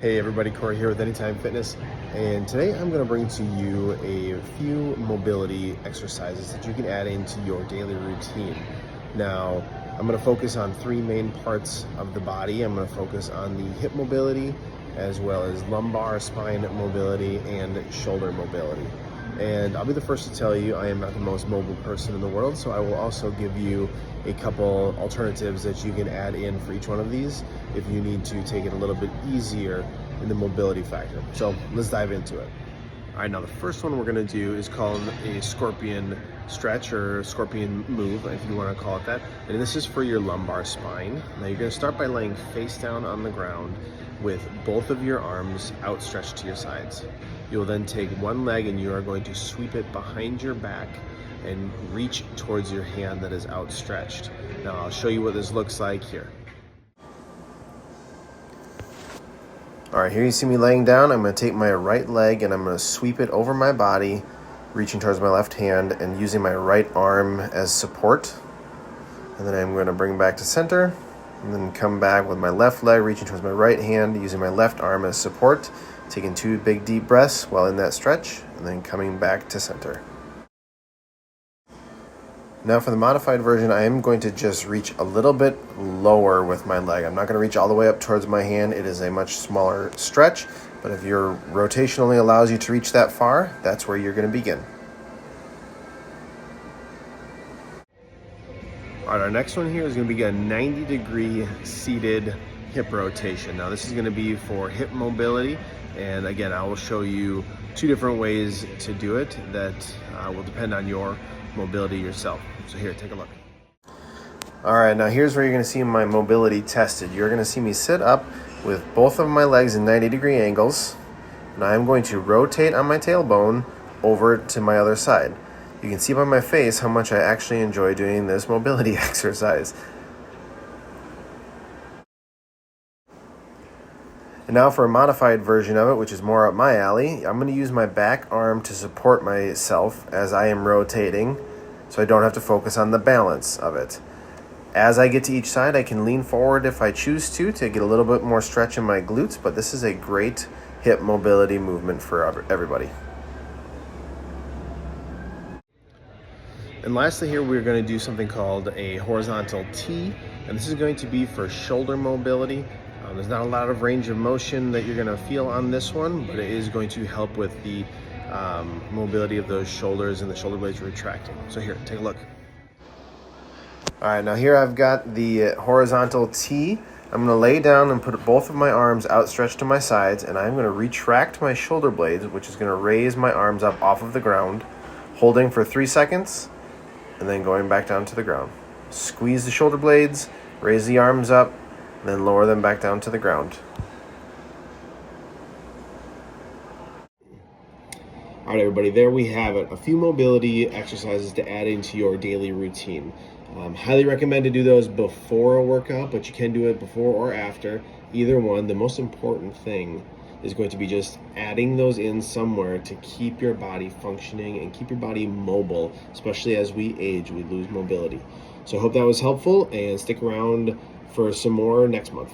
Hey everybody, Corey here with Anytime Fitness, and today I'm going to bring to you a few mobility exercises that you can add into your daily routine. Now, I'm going to focus on three main parts of the body. I'm going to focus on the hip mobility, as well as lumbar spine mobility and shoulder mobility. And I'll be the first to tell you I am not the most mobile person in the world, so I will also give you a couple alternatives that you can add in for each one of these if you need to take it a little bit easier in the mobility factor. So let's dive into it. All right, now the first one we're gonna do is called a scorpion stretch or scorpion move, if you wanna call it that. And this is for your lumbar spine. Now you're gonna start by laying face down on the ground with both of your arms outstretched to your sides. You'll then take one leg and you are going to sweep it behind your back and reach towards your hand that is outstretched. Now I'll show you what this looks like here. All right, here you see me laying down. I'm gonna take my right leg and I'm gonna sweep it over my body, reaching towards my left hand and using my right arm as support. And then I'm gonna bring back to center and then come back with my left leg, reaching towards my right hand, using my left arm as support, taking two big deep breaths while in that stretch, and then coming back to center. Now for the modified version, I am going to just reach a little bit lower with my leg. I'm not going to reach all the way up towards my hand. It is a much smaller stretch, but if your rotation only allows you to reach that far, that's where you're going to begin. All right, our next one here is going to be a 90-degree seated hip rotation. Now this is going to be for hip mobility, and again, I will show you two different ways to do it that will depend on your mobility yourself. So here, take a look. All right, now here's where you're going to see my mobility tested. You're going to see me sit up with both of my legs in 90-degree angles, and I'm going to rotate on my tailbone over to my other side. You can see by my face how much I actually enjoy doing this mobility exercise. And now for a modified version of it, which is more up my alley, I'm going to use my back arm to support myself as I am rotating, so I don't have to focus on the balance of it. As I get to each side, I can lean forward if I choose to get a little bit more stretch in my glutes, but this is a great hip mobility movement for everybody. And lastly here, we're going to do something called a horizontal T, and this is going to be for shoulder mobility. There's not a lot of range of motion that you're going to feel on this one, but it is going to help with the mobility of those shoulders and the shoulder blades retracting. So here, take a look. All right, now here I've got the horizontal T. I'm going to lay down and put both of my arms outstretched to my sides, and I'm going to retract my shoulder blades, which is going to raise my arms up off of the ground, holding for 3 seconds, and then going back down to the ground. Squeeze the shoulder blades, raise the arms up, and then lower them back down to the ground. All right, everybody, there we have it. A few mobility exercises to add into your daily routine. Highly recommend to do those before a workout, but you can do it before or after. Either one. The most important thing is going to be just adding those in somewhere to keep your body functioning and keep your body mobile, especially as we age, we lose mobility. So I hope that was helpful, and stick around for some more next month.